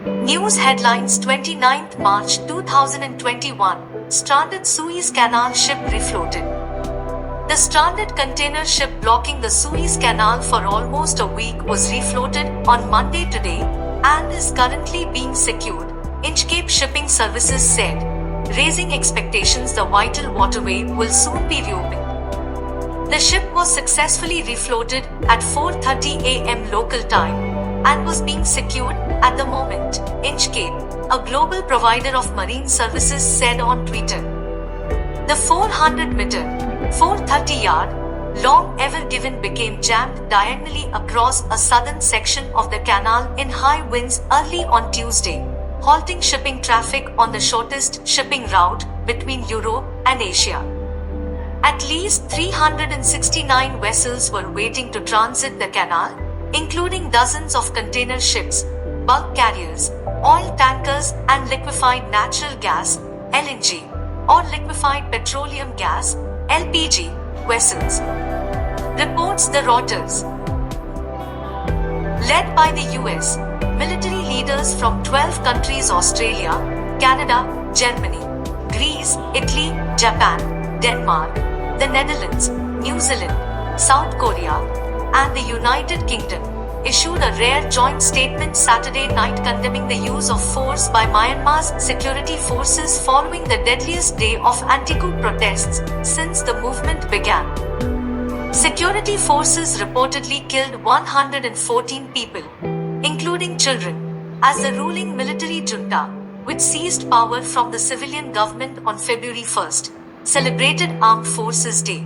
News headlines 29th March 2021, stranded Suez Canal ship refloated. The stranded container ship blocking the Suez Canal for almost a week was refloated on Monday today and is currently being secured, Inchcape Shipping Services said, raising expectations the vital waterway will soon be reopened. The ship was successfully refloated at 4:30 a.m. local time and was being secured at the moment, Inchcape, a global provider of marine services, said on Twitter. The 400-meter, 430-yard long Ever Given became jammed diagonally across a southern section of the canal in high winds early on Tuesday, halting shipping traffic on the shortest shipping route between Europe and Asia. At least 369 vessels were waiting to transit the canal, including dozens of container ships, bulk carriers, oil tankers and liquefied natural gas (LNG) or liquefied petroleum gas (LPG) vessels. Reports the Reuters. Led by the US, military leaders from 12 countries: Australia, Canada, Germany, Greece, Italy, Japan, Denmark, the Netherlands, New Zealand, South Korea, and the United Kingdom, issued a rare joint statement Saturday night condemning the use of force by Myanmar's security forces following the deadliest day of anti-coup protests since the movement began. Security forces reportedly killed 114 people, including children, as the ruling military junta, which seized power from the civilian government on February 1st, celebrated Armed Forces Day.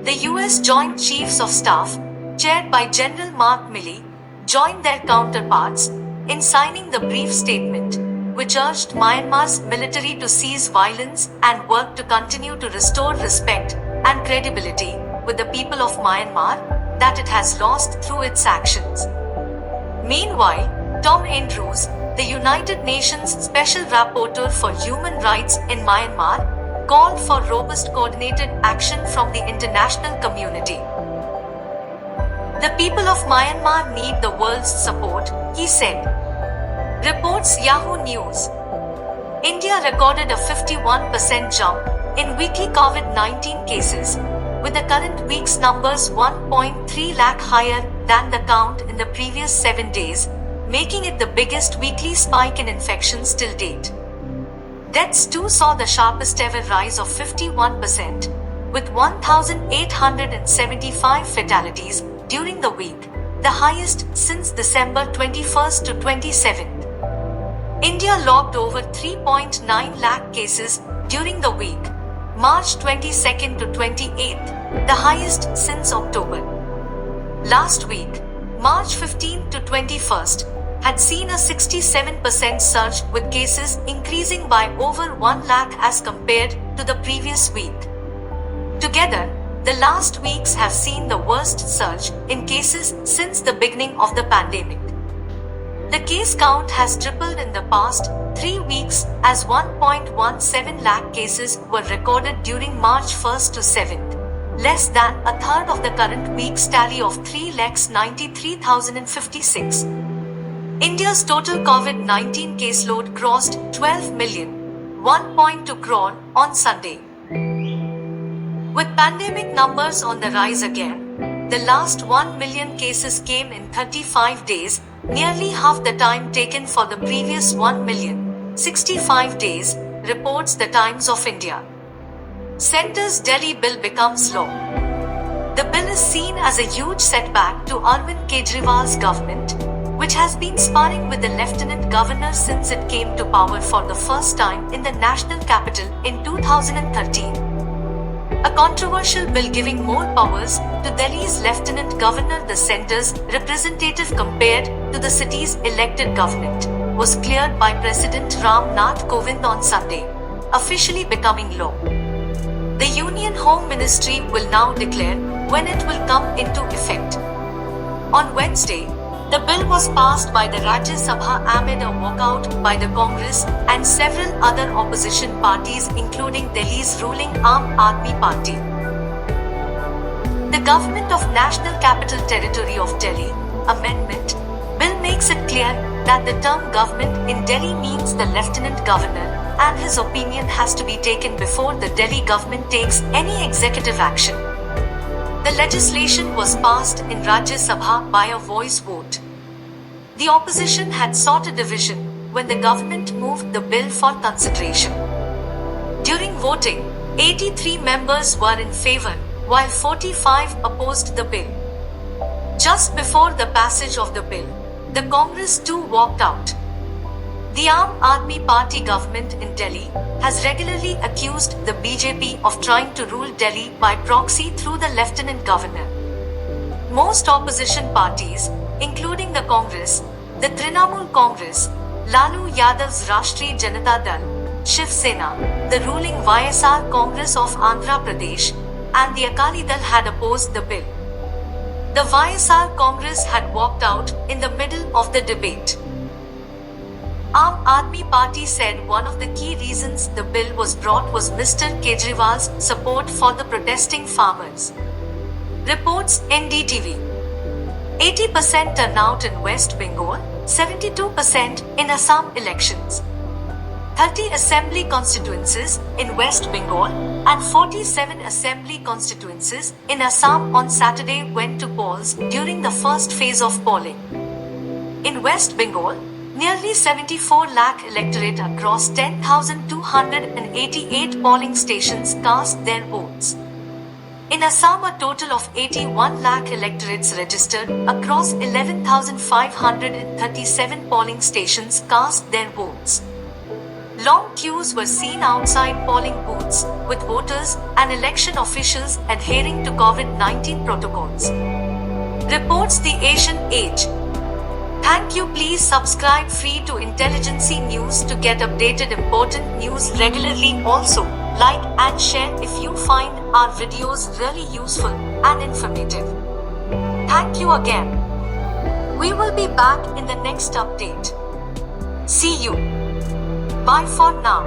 The US Joint Chiefs of Staff, chaired by General Mark Milley, joined their counterparts in signing the brief statement, which urged Myanmar's military to cease violence and work to continue to restore respect and credibility with the people of Myanmar that it has lost through its actions. Meanwhile, Tom Andrews, the United Nations Special Rapporteur for Human Rights in Myanmar, called for robust coordinated action from the international community. The people of Myanmar need the world's support, he said. Reports Yahoo News. India recorded a 51% jump in weekly COVID-19 cases, with the current week's numbers 1.3 lakh higher than the count in the previous 7 days, making it the biggest weekly spike in infections till date. Deaths too saw the sharpest ever rise of 51%, with 1,875 fatalities during the week, the highest since December 21st to 27th. India logged over 3.9 lakh cases during the week, March 22nd to 28th, the highest since October. Last week, March 15th to 21st, had seen a 67% surge, with cases increasing by over 1 lakh as compared to the previous week. Together, the last weeks have seen the worst surge in cases since the beginning of the pandemic. The case count has tripled in the past 3 weeks, as 1.17 lakh cases were recorded during March 1st to 7th, less than a third of the current week's tally of 3,93,056. India's total COVID-19 caseload crossed 12 million, 1.2 crore on Sunday. With pandemic numbers on the rise again, the last 1 million cases came in 35 days, nearly half the time taken for the previous 1 million, 65 days, reports the Times of India. Centre's Delhi bill becomes law. The bill is seen as a huge setback to Arvind Kejriwal's government, which has been sparring with the Lieutenant Governor since it came to power for the first time in the national capital in 2013. A controversial bill giving more powers to Delhi's Lieutenant Governor, the centre's representative compared to the city's elected government, was cleared by President Ram Nath Kovind on Sunday, officially becoming law. The Union Home Ministry will now declare when it will come into effect. On Wednesday, the bill was passed by the Rajya Sabha amid a walkout by the Congress and several other opposition parties, including Delhi's ruling Aam Aadmi Party. The Government of National Capital Territory of Delhi Amendment Bill makes it clear that the term government in Delhi means the Lieutenant Governor, and his opinion has to be taken before the Delhi government takes any executive action. The legislation was passed in Rajya Sabha by a voice vote. The opposition had sought a division when the government moved the bill for consideration. During voting, 83 members were in favor, while 45 opposed the bill. Just before the passage of the bill, the Congress too walked out. The Aam Aadmi Party government in Delhi has regularly accused the BJP of trying to rule Delhi by proxy through the Lieutenant Governor. Most opposition parties, including the Congress, the Trinamool Congress, Lalu Yadav's Rashtriya Janata Dal, Shiv Sena, the ruling YSR Congress of Andhra Pradesh, and the Akali Dal had opposed the bill. The YSR Congress had walked out in the middle of the debate. Aam Aadmi Party said one of the key reasons the bill was brought was Mr. Kejriwal's support for the protesting farmers. Reports NDTV. 80% turnout in West Bengal, 72% in Assam elections. 30 assembly constituencies in West Bengal and 47 assembly constituencies in Assam on Saturday went to polls during the first phase of polling. In West Bengal, nearly 74 lakh electorate across 10,288 polling stations cast their votes. In Assam, a total of 81 lakh electorates registered across 11,537 polling stations cast their votes. Long queues were seen outside polling booths, with voters and election officials adhering to COVID-19 protocols. Reports the Asian Age. Thank you. Please subscribe free to Intelligency News to get updated important news regularly. Also, like and share if you find our videos really useful and informative. Thank you again. We will be back in the next update. See you. Bye for now.